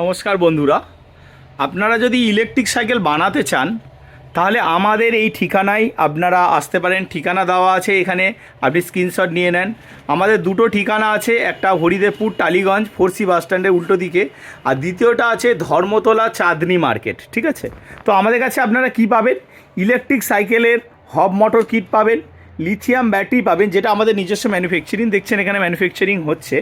নমস্কার বন্ধুরা, আপনারা যদি ইলেকট্রিক সাইকেল বানাতে চান তাহলে আমাদের এই ঠিকানায় আপনারা আসতে পারেন। ঠিকানা দেওয়া আছে এখানে, আপনি স্ক্রিনশট নিয়ে নেন। আমাদের দুটো ঠিকানা আছে, একটা হরিদেবপুর টালিগঞ্জ 4C বাস স্ট্যান্ডের উল্টো দিকে, আর দ্বিতীয়টা আছে ধর্মতলা চাঁদনি মার্কেট। ঠিক আছে, তো আমাদের কাছে আপনারা কি পাবেন? ইলেকট্রিক সাইকেলের হব মোটর কিট পাবেন, লিথিয়াম ব্যাটারি পাবেন, যেটা আমাদের নিজস্ব ম্যানুফ্যাকচারিং, দেখছেন এখানে ম্যানুফ্যাকচারিং হচ্ছে,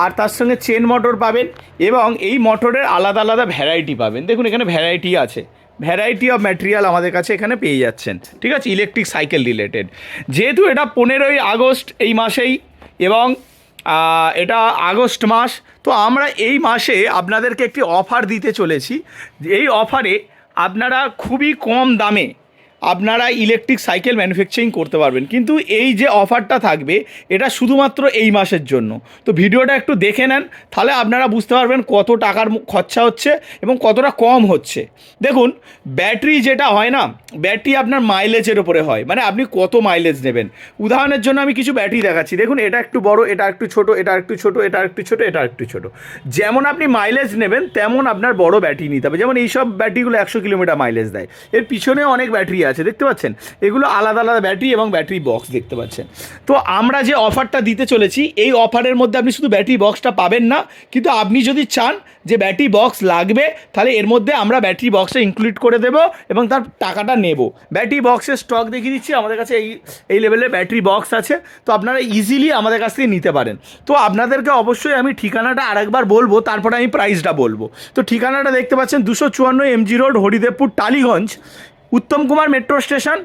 আর তার সঙ্গে চেন মোটর পাবেন, এবং এই মোটরের আলাদা আলাদা ভ্যারাইটি পাবেন। দেখুন এখানে ভ্যারাইটি আছে, ভ্যারাইটি অফ ম্যাটেরিয়াল আমাদের কাছে এখানে পেয়ে যাচ্ছেন। ঠিক আছে, ইলেকট্রিক সাইকেল রিলেটেড। যেহেতু এটা 15ই আগস্ট এই মাসেই, এবং এটা আগস্ট মাস, তো আমরা এই মাসে আপনাদেরকে একটি অফার দিতে চলেছি। এই অফারে আপনারা খুবই কম দামে আপনারা ইলেকট্রিক সাইকেল ম্যানুফ্যাকচারিং করতে পারবেন। কিন্তু এই যে অফারটা থাকবে এটা শুধুমাত্র এই মাসের জন্য। তো ভিডিওটা একটু দেখে নেন, তাহলে আপনারা বুঝতে পারবেন কত টাকার খরচা হচ্ছে এবং কতটা কম হচ্ছে। দেখুন, ব্যাটারি যেটা হয় না, ব্যাটারি আপনার মাইলেজের ওপরে হয়, মানে আপনি কত মাইলেজ নেবেন। উদাহরণের জন্য আমি কিছু ব্যাটারি দেখাচ্ছি। দেখুন, এটা একটু বড়, এটা একটু ছোট, এটা একটু ছোট, এটা একটু ছোট, এটা একটু ছোট। যেমন আপনি মাইলেজ নেবেন তেমন আপনার বড় ব্যাটারি নিতে হবে। যেমন এইসব ব্যাটারিগুলো 100 কিলোমিটার মাইলেজ দেয়। এর পিছনে অনেক ব্যাটারি আছে, দেখতে পাচ্ছেন, এগুলো আলাদা আলাদা ব্যাটারি এবং ব্যাটারি বক্স দেখতে পাচ্ছেন। তো আমরা যে অফারটা দিতে চলেছি, এই অফারের মধ্যে আপনি শুধু ব্যাটারি বক্সটা পাবেন না, কিন্তু আপনি যদি চান যে ব্যাটারি বক্স লাগবে, তাহলে এর মধ্যে আমরা ব্যাটারি বক্সটা ইনক্লুড করে দেবো এবং তার টাকাটা নেব। ব্যাটারি বক্সের স্টক দেখিয়ে দিচ্ছি, আমাদের কাছে এই লেভেলের ব্যাটারি বক্স আছে, তো আপনারা ইজিলি আমাদের কাছ থেকে নিতে পারেন। তো আপনাদেরকে অবশ্যই আমি ঠিকানাটা আরেকবার বলবো, তারপরে আমি প্রাইসটা বলবো। তো ঠিকানাটা দেখতে পাচ্ছেন, 254 MG road, Haridevpur Tollygunge, Uttam Kumar metro station.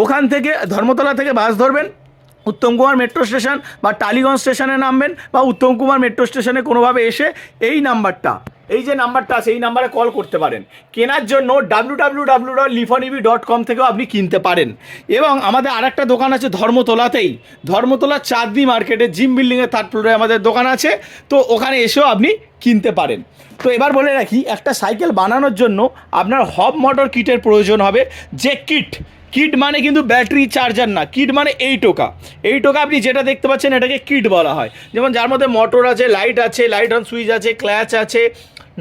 ওখান থেকে ধর্মতলা থেকে বাস ধরবেন, উত্তম কুমার মেট্রো স্টেশন বা টালিগঞ্জ স্টেশনে নামবেন, বা উত্তম কুমার মেট্রো স্টেশনে কোনোভাবে এসে এই নাম্বারটা, এই যে নাম্বারটা আছে, এই নাম্বারে কল করতে পারেন। কেনার জন্য www.lifonev.com থেকেও আপনি কিনতে পারেন। এবং আমাদের আরেকটা দোকান আছে ধর্মতলাতেই, ধর্মতলা চাঁদনি মার্কেটে জিম বিল্ডিংয়ের 3rd ফ্লোরে আমাদের দোকান আছে, তো ওখানে এসেও আপনি কিনতে পারেন। তো এবার বলে রাখি, একটা সাইকেল বানানোর জন্য আপনার হব মোটর কিটের প্রয়োজন হবে। যে কিট মানে কিন্তু ব্যাটারি চার্জার না, কিট মানে এই টোকা আপনি যেটা দেখতে পাচ্ছেন এটাকে কিট বলা হয়। যেমন যার মধ্যে মোটর আছে, লাইট অন সুইচ আছে, ক্ল্যাচ আছে,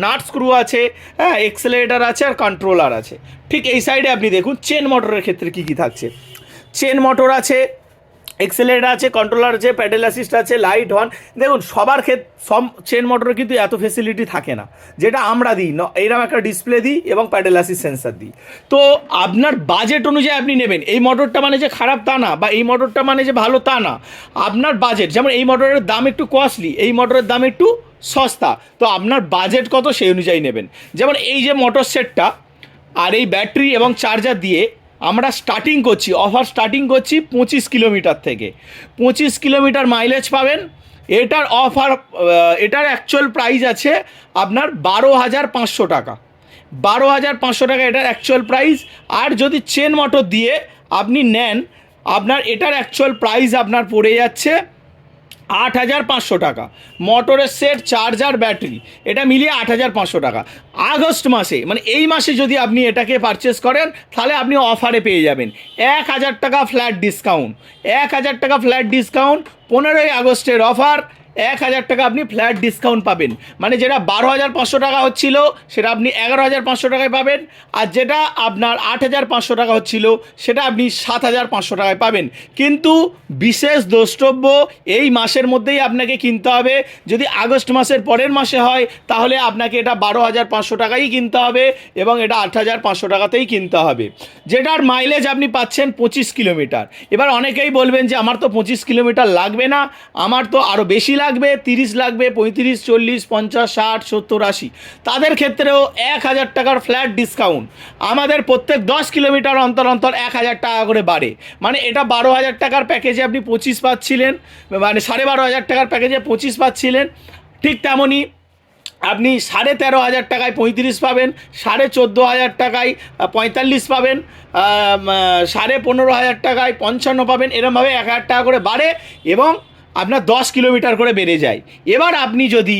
নাট স্ক্রু আছে, হ্যাঁ, এক্সেলারেটর আছে, আর কন্ট্রোলার আছে। ঠিক এই সাইডে আপনি দেখুন চেন মোটরের ক্ষেত্রে কী কী থাকছে। চেন মোটর আছে, এক্সেলারেটর আছে, কন্ট্রোলার আছে, প্যাডেল অ্যাসিস্ট আছে, লাইট হর্ন। দেখুন, সবার ক্ষেত্রে সব চেন মোটরে কিন্তু এত ফেসিলিটি থাকে না যেটা আমরা দিই। এইরকম একটা ডিসপ্লে দিই এবং প্যাডেল অ্যাসিস্ট সেন্সার দিই। তো আপনার বাজেট অনুযায়ী আপনি নেবেন। এই মোটরটা মানে যে খারাপ তা না, বা এই মোটরটা মানে যে ভালো তা না। আপনার বাজেট, যেমন এই মোটরের দাম একটু কস্টলি, এই মোটরের দাম একটু সস্তা, তো আপনার বাজেট কত সেই অনুযায়ী নেবেন। যেমন এই যে মোটর সেটটা আর এই ব্যাটারি এবং চার্জার দিয়ে আমরা স্টার্টিং করছি, অফার স্টার্টিং করছি 25 কিলোমিটার থেকে। 25 কিলোমিটার মাইলেজ পাবেন। এটার অফার, এটার অ্যাকচুয়াল প্রাইস আছে আপনার 12,500 টাকা। 12,500 টাকা এটার অ্যাকচুয়াল প্রাইস। আর যদি চেন মোটর দিয়ে আপনি নেন, আপনার এটার অ্যাকচুয়াল প্রাইস আপনার পড়ে যাচ্ছে 8,500 টাকা। মোটরের সেট, চার্জার, ব্যাটারি, এটা মিলিয়ে 8,500 টাকা। আগস্ট মাসে, মানে এই মাসে যদি আপনি এটাকে পারচেস করেন, তাহলে আপনি অফারে পেয়ে যাবেন 1,000 টাকা ফ্ল্যাট ডিসকাউন্ট। 1,000 টাকা ফ্ল্যাট ডিসকাউন্ট, 15ই আগস্টের অফার। 1,000 টাকা আপনি ফ্ল্যাট ডিসকাউন্ট পাবেন, মানে যেটা 12,500 টাকা হচ্ছিল সেটা আপনি 11,500 টাকায় পাবেন, আর যেটা আপনার 8,500 টাকা হচ্ছিল সেটা আপনি 7,500 টাকায় পাবেন। কিন্তু বিশেষ দ্রষ্টব্য, এই মাসের মধ্যেই আপনাকে কিনতে হবে। যদি আগস্ট মাসের পরের মাসে হয় তাহলে আপনাকে এটা 12,500 টাকাই কিনতে হবে, এবং এটা 8,500 টাকাতেই কিনতে হবে। যেটার মাইলেজ আপনি পাচ্ছেন 25 কিলোমিটার। এবার অনেকেই বলবেন যে আমার তো 25 কিলোমিটার লাগবে না, আমার তো আরও বেশি লাগবে, 30 লাগবে, 35, 40, 50, 60, 70, 80। তাদের ক্ষেত্রেও 1,000 টাকার ফ্ল্যাট ডিসকাউন্ট। আমাদের প্রত্যেক 10 কিলোমিটার অন্তর অন্তর 1,000 টাকা করে বাড়ে, মানে এটা 12,000 টাকার প্যাকেজে আপনি 25 পাচ্ছিলেন, মানে 12,500 টাকার প্যাকেজে 25 পাচ্ছিলেন। ঠিক তেমনই আপনি 13,500 টাকায় 35 পাবেন, 14,500 টাকায় 45 পাবেন, 15,500 টাকায় 55 পাবেন। এরমভাবে 1,000 টাকা করে বাড়ে এবং আপনার 10 কিলোমিটার করে বেড়ে যায়। এবার আপনি যদি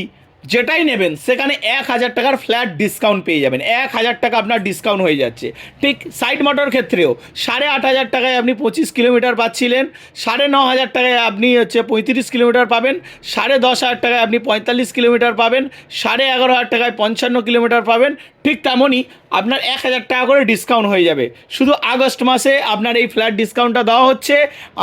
যেটাই নেবেন সেখানে 1,000 টাকার ফ্ল্যাট ডিসকাউন্ট পেয়ে যাবেন। 1,000 টাকা আপনার ডিসকাউন্ট হয়ে যাচ্ছে। ঠিক সাইড মোটর ক্ষেত্রেও 8,500 টাকায় আপনি 25 কিলোমিটার পাচ্ছিলেন, 9,500 টাকায় আপনি 35 কিলোমিটার পাবেন, 10,500 টাকায় আপনি 45 কিলোমিটার পাবেন, 11,500 টাকায় 55 কিলোমিটার পাবেন। ঠিক তেমনই আপনার 1,000 টাকা করে ডিসকাউন্ট হয়ে যাবে। শুধু আগস্ট মাসে আপনার এই ফ্ল্যাট ডিসকাউন্টটা দেওয়া হচ্ছে।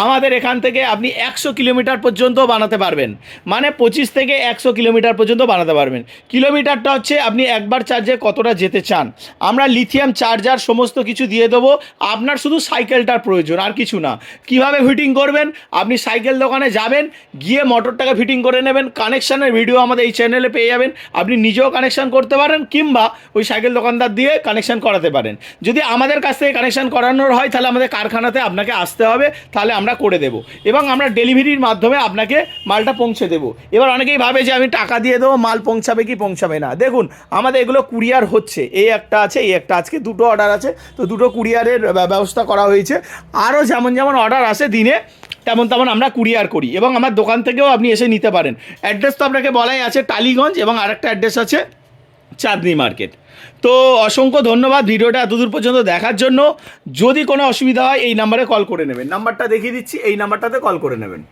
আমাদের এখান থেকে আপনি 100 কিলোমিটার পর্যন্ত বানাতে পারবেন, মানে 25 থেকে 100 কিলোমিটার পর্যন্ত বানাতে পারবেন। কিলোমিটারটা হচ্ছে আপনি একবার চার্জে কতটা যেতে চান। আমরা লিথিয়াম চার্জার সমস্ত কিছু দিয়ে দেবো, আপনার শুধু সাইকেলটার প্রয়োজন, আর কিছু না। কিভাবে ফিটিং করবেন, আপনি সাইকেল দোকানে যাবেন, গিয়ে মোটরটাকে ফিটিং করে নেবেন। কানেকশানের ভিডিও আমাদের এই চ্যানেলে পেয়ে যাবেন। আপনি নিজেও কানেকশান করতে পারেন, কিংবা ওই সাইকেল দোকানদার দিয়ে কানেকশান করাতে পারেন। যদি আমাদের কাছ থেকে কানেকশান করানোর হয় তাহলে আমাদের কারখানাতে আপনাকে আসতে হবে, তাহলে আমরা করে দেবো এবং আমরা ডেলিভারির মাধ্যমে আপনাকে মালটা পৌঁছে দেবো। এবার অনেকেই ভাবে যে আমি টাকা দিয়ে দেবো, মাল পৌঁছাবে কি পৌঁছাবে না। দেখুন, আমাদের এগুলো কুরিয়ার হচ্ছে, এই একটা আছে, এই একটা, আজকে দুটো অর্ডার আছে, তো দুটো কুরিয়ারের ব্যবস্থা করা হয়েছে। আরও যেমন যেমন অর্ডার আসে দিনে তেমন তেমন আমরা কুরিয়ার করি, এবং আমার দোকান থেকেও আপনি এসে নিতে পারেন। অ্যাড্রেস তো আপনাকে বলাই আছে, টালিগঞ্জ, এবং আরেকটা অ্যাড্রেস আছে চাঁদনি মার্কেট। তো অসংখ্য ধন্যবাদ ভিডিওটা এতদূর পর্যন্ত দেখার জন্য। যদি কোনো অসুবিধা হয় এই নাম্বারে কল করে নেবেন, নাম্বারটা দেখিয়ে দিচ্ছি, এই নাম্বারটাতে কল করে নেবেন।